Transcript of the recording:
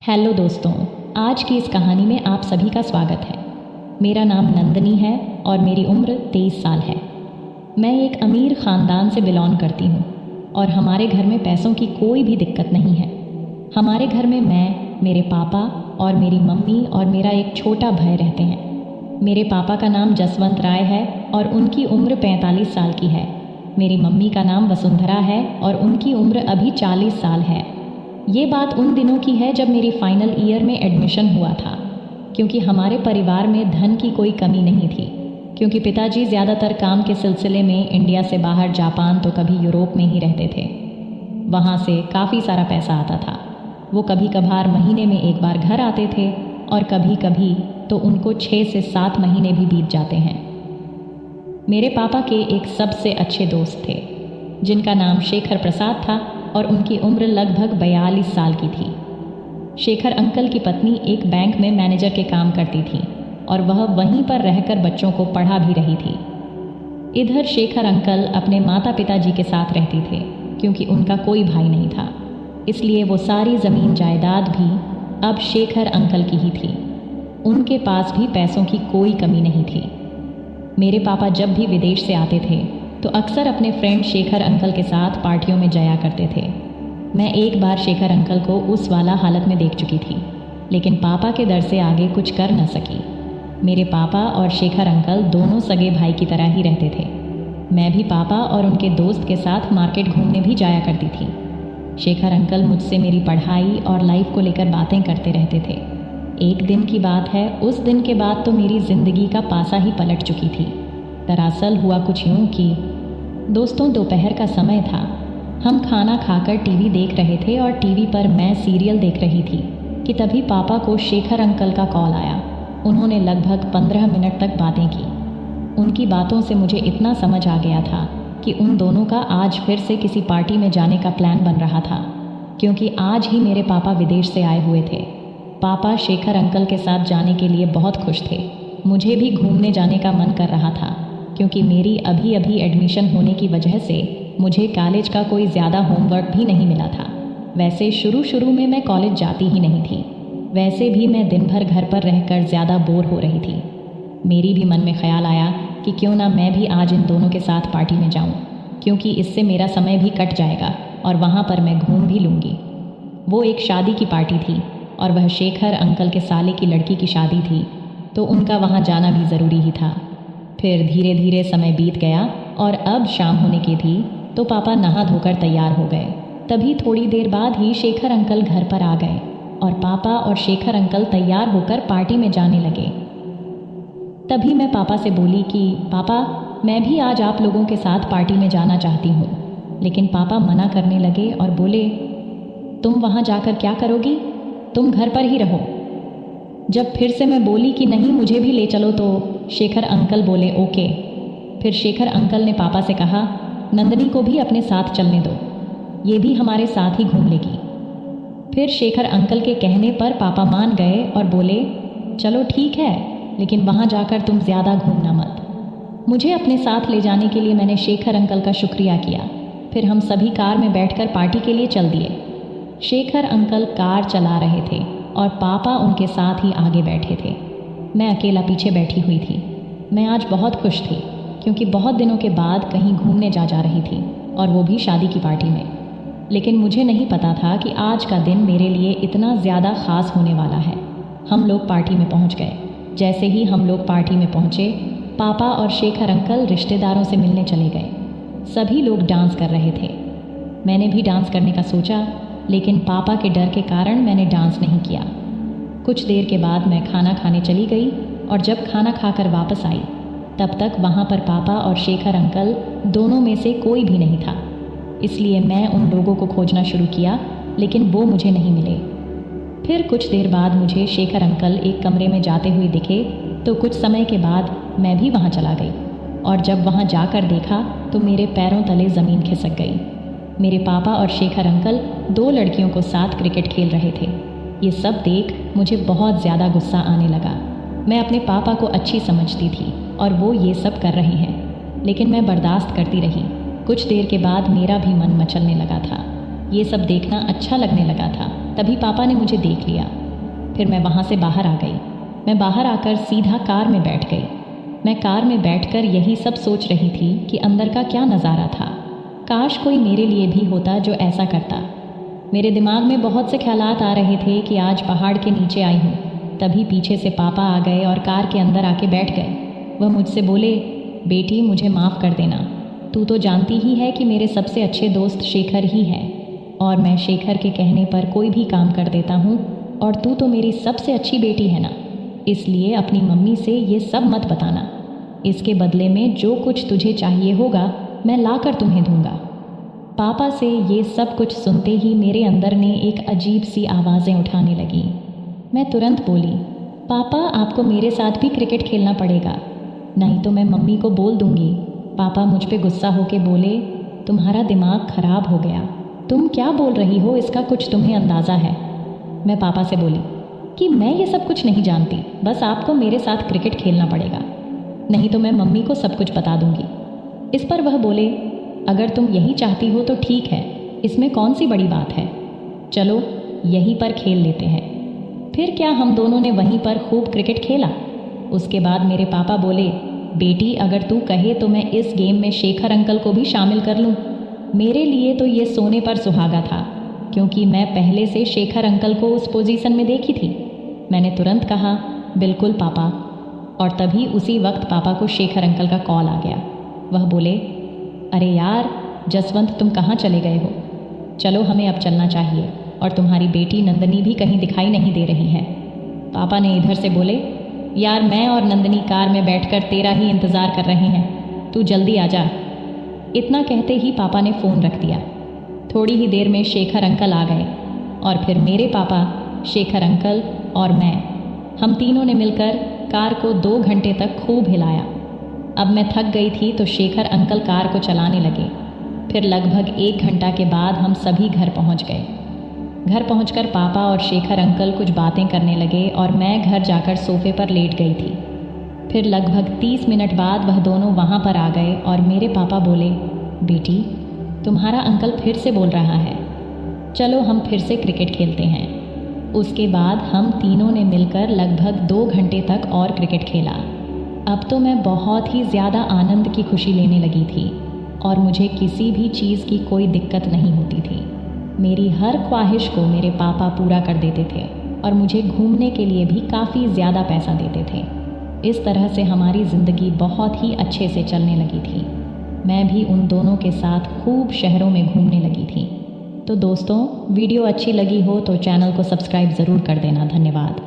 Hello दोस्तों, आज की इस कहानी में आप सभी का स्वागत है। मेरा नाम नंदनी है और मेरी उम्र 23 साल है। मैं एक अमीर ख़ानदान से बिलोंग करती हूँ और हमारे घर में पैसों की कोई भी दिक्कत नहीं है। हमारे घर में मैं, मेरे पापा और मेरी मम्मी और मेरा एक छोटा भाई रहते हैं। मेरे पापा का नाम जसवंत राय है और उनकी उम्र 45 साल की है। मेरी मम्मी का नाम वसुंधरा है और उनकी उम्र अभी 40 साल है। ये बात उन दिनों की है जब मेरी फाइनल ईयर में एडमिशन हुआ था, क्योंकि हमारे परिवार में धन की कोई कमी नहीं थी, क्योंकि पिताजी ज़्यादातर काम के सिलसिले में इंडिया से बाहर जापान तो कभी यूरोप में ही रहते थे। वहाँ से काफ़ी सारा पैसा आता था। वो कभी कभार महीने में एक बार घर आते थे और कभी कभी तो उनको 6 से 7 महीने भी बीत जाते हैं। मेरे पापा के एक सबसे अच्छे दोस्त थे जिनका नाम शेखर प्रसाद था और उनकी उम्र लगभग 42 साल की थी। शेखर अंकल की पत्नी एक बैंक में मैनेजर के काम करती थी और वह वहीं पर रहकर बच्चों को पढ़ा भी रही थी। इधर शेखर अंकल अपने माता पिताजी के साथ रहती थे, क्योंकि उनका कोई भाई नहीं था, इसलिए वो सारी ज़मीन जायदाद भी अब शेखर अंकल की ही थी। उनके पास भी पैसों की कोई कमी नहीं थी। मेरे पापा जब भी विदेश से आते थे तो अक्सर अपने फ्रेंड शेखर अंकल के साथ पार्टियों में जाया करते थे। मैं एक बार शेखर अंकल को उस वाला हालत में देख चुकी थी, लेकिन पापा के डर से आगे कुछ कर न सकी। मेरे पापा और शेखर अंकल दोनों सगे भाई की तरह ही रहते थे। मैं भी पापा और उनके दोस्त के साथ मार्केट घूमने भी जाया करती थी। शेखर अंकल मुझसे मेरी पढ़ाई और लाइफ को लेकर बातें करते रहते थे। एक दिन की बात है, उस दिन के बाद तो मेरी ज़िंदगी का पासा ही पलट चुकी थी। दरअसल हुआ कुछ यूँ कि दोस्तों, दोपहर का समय था। हम खाना खाकर टीवी देख रहे थे और टीवी पर मैं सीरियल देख रही थी कि तभी पापा को शेखर अंकल का कॉल आया। उन्होंने लगभग 15 मिनट तक बातें की। उनकी बातों से मुझे इतना समझ आ गया था कि उन दोनों का आज फिर से किसी पार्टी में जाने का प्लान बन रहा था, क्योंकि आज ही मेरे पापा विदेश से आए हुए थे। पापा शेखर अंकल के साथ जाने के लिए बहुत खुश थे। मुझे भी घूमने जाने का मन कर रहा था, क्योंकि मेरी अभी अभी एडमिशन होने की वजह से मुझे कॉलेज का कोई ज़्यादा होमवर्क भी नहीं मिला था। वैसे शुरू में मैं कॉलेज जाती ही नहीं थी। वैसे भी मैं दिन भर घर पर रहकर ज़्यादा बोर हो रही थी। मेरी भी मन में ख्याल आया कि क्यों ना मैं भी आज इन दोनों के साथ पार्टी में जाऊं, क्योंकि इससे मेरा समय भी कट जाएगा और वहाँ पर मैं घूम भी लूँगी। वो एक शादी की पार्टी थी और वह शेखर अंकल के साले की लड़की की शादी थी, तो उनका वहाँ जाना भी ज़रूरी ही था। फिर धीरे धीरे समय बीत गया और अब शाम होने की थी, तो पापा नहा धोकर तैयार हो गए। तभी थोड़ी देर बाद ही शेखर अंकल घर पर आ गए और पापा और शेखर अंकल तैयार होकर पार्टी में जाने लगे। तभी मैं पापा से बोली कि पापा, मैं भी आज आप लोगों के साथ पार्टी में जाना चाहती हूँ। लेकिन पापा मना करने लगे और बोले, तुम वहाँ जाकर क्या करोगी? तुम घर पर ही रहो। जब फिर से मैं बोली कि नहीं, मुझे भी ले चलो, तो शेखर अंकल बोले ओके। फिर शेखर अंकल ने पापा से कहा, नंदनी को भी अपने साथ चलने दो, ये भी हमारे साथ ही घूम लेगी। फिर शेखर अंकल के कहने पर पापा मान गए और बोले, चलो ठीक है, लेकिन वहाँ जाकर तुम ज़्यादा घूमना मत। मुझे अपने साथ ले जाने के लिए मैंने शेखर अंकल का शुक्रिया किया। फिर हम सभी कार में बैठकर पार्टी के लिए चल दिए। शेखर अंकल कार चला रहे थे और पापा उनके साथ ही आगे बैठे थे। मैं अकेला पीछे बैठी हुई थी। मैं आज बहुत खुश थी, क्योंकि बहुत दिनों के बाद कहीं घूमने जा रही थी, और वो भी शादी की पार्टी में। लेकिन मुझे नहीं पता था कि आज का दिन मेरे लिए इतना ज़्यादा ख़ास होने वाला है। हम लोग पार्टी में पहुंच गए। जैसे ही हम लोग पार्टी में पहुंचे, पापा और शेखर अंकल रिश्तेदारों से मिलने चले गए। सभी लोग डांस कर रहे थे। मैंने भी डांस करने का सोचा, लेकिन पापा के डर के कारण मैंने डांस नहीं किया। कुछ देर के बाद मैं खाना खाने चली गई और जब खाना खाकर वापस आई, तब तक वहाँ पर पापा और शेखर अंकल दोनों में से कोई भी नहीं था। इसलिए मैं उन लोगों को खोजना शुरू किया, लेकिन वो मुझे नहीं मिले। फिर कुछ देर बाद मुझे शेखर अंकल एक कमरे में जाते हुए दिखे, तो कुछ समय के बाद मैं भी वहाँ चला गई और जब वहाँ जाकर देखा तो मेरे पैरों तले ज़मीन खिसक गई। मेरे पापा और शेखर अंकल 2 लड़कियों को साथ क्रिकेट खेल रहे थे। ये सब देख मुझे बहुत ज़्यादा गुस्सा आने लगा। मैं अपने पापा को अच्छी समझती थी और वो ये सब कर रहे हैं, लेकिन मैं बर्दाश्त करती रही। कुछ देर के बाद मेरा भी मन मचलने लगा था, ये सब देखना अच्छा लगने लगा था। तभी पापा ने मुझे देख लिया। फिर मैं वहाँ से बाहर आ गई। मैं बाहर आकर सीधा कार में बैठ गई। मैं कार में बैठकर यही सब सोच रही थी कि अंदर का क्या नज़ारा था। काश कोई मेरे लिए भी होता जो ऐसा करता। मेरे दिमाग में बहुत से ख्यालात आ रहे थे कि आज पहाड़ के नीचे आई हूँ। तभी पीछे से पापा आ गए और कार के अंदर आके बैठ गए। वह मुझसे बोले, बेटी मुझे माफ़ कर देना। तू तो जानती ही है कि मेरे सबसे अच्छे दोस्त शेखर ही है और मैं शेखर के कहने पर कोई भी काम कर देता हूँ, और तू तो मेरी सबसे अच्छी बेटी है ना, इसलिए अपनी मम्मी से ये सब मत बताना। इसके बदले में जो कुछ तुझे चाहिए होगा मैं लाकर तुम्हें दूंगा। पापा से ये सब कुछ सुनते ही मेरे अंदर ने एक अजीब सी आवाज़ें उठाने लगी। मैं तुरंत बोली, पापा आपको मेरे साथ भी क्रिकेट खेलना पड़ेगा, नहीं तो मैं मम्मी को बोल दूंगी। पापा मुझ पे गुस्सा होके बोले, तुम्हारा दिमाग खराब हो गया, तुम क्या बोल रही हो, इसका कुछ तुम्हें अंदाज़ा है। मैं पापा से बोली कि मैं ये सब कुछ नहीं जानती, बस आपको मेरे साथ क्रिकेट खेलना पड़ेगा, नहीं तो मैं मम्मी को सब कुछ बता दूंगी। इस पर वह बोले, अगर तुम यही चाहती हो तो ठीक है, इसमें कौन सी बड़ी बात है, चलो यहीं पर खेल लेते हैं। फिर क्या हम दोनों ने वहीं पर खूब क्रिकेट खेला। उसके बाद मेरे पापा बोले, बेटी अगर तू कहे तो मैं इस गेम में शेखर अंकल को भी शामिल कर लूँ। मेरे लिए तो ये सोने पर सुहागा था, क्योंकि मैं पहले से शेखर अंकल को उस पोजीशन में देखी थी। मैंने तुरंत कहा, बिल्कुल पापा। और तभी उसी वक्त पापा को शेखर अंकल का कॉल आ गया। वह बोले, अरे यार जसवंत तुम कहाँ चले गए हो, चलो हमें अब चलना चाहिए, और तुम्हारी बेटी नंदनी भी कहीं दिखाई नहीं दे रही है। पापा ने इधर से बोले, यार मैं और नंदनी कार में बैठकर तेरा ही इंतज़ार कर रहे हैं, तू जल्दी आ जा। इतना कहते ही पापा ने फ़ोन रख दिया। थोड़ी ही देर में शेखर अंकल आ गए और फिर मेरे पापा, शेखर अंकल और मैं, हम तीनों ने मिलकर कार को 2 घंटे तक खूब हिलाया। अब मैं थक गई थी तो शेखर अंकल कार को चलाने लगे। फिर लगभग 1 घंटा के बाद हम सभी घर पहुंच गए। घर पहुंचकर पापा और शेखर अंकल कुछ बातें करने लगे और मैं घर जाकर सोफे पर लेट गई थी। फिर लगभग 30 मिनट बाद वह दोनों वहाँ पर आ गए और मेरे पापा बोले, बेटी तुम्हारा अंकल फिर से बोल रहा है, चलो हम फिर से क्रिकेट खेलते हैं। उसके बाद हम तीनों ने मिलकर लगभग 2 घंटे तक और क्रिकेट खेला। अब तो मैं बहुत ही ज़्यादा आनंद की खुशी लेने लगी थी और मुझे किसी भी चीज़ की कोई दिक्कत नहीं होती थी। मेरी हर ख्वाहिश को मेरे पापा पूरा कर देते थे और मुझे घूमने के लिए भी काफ़ी ज़्यादा पैसा देते थे। इस तरह से हमारी ज़िंदगी बहुत ही अच्छे से चलने लगी थी। मैं भी उन दोनों के साथ खूब शहरों में घूमने लगी थी। तो दोस्तों, वीडियो अच्छी लगी हो तो चैनल को सब्सक्राइब ज़रूर कर देना। धन्यवाद।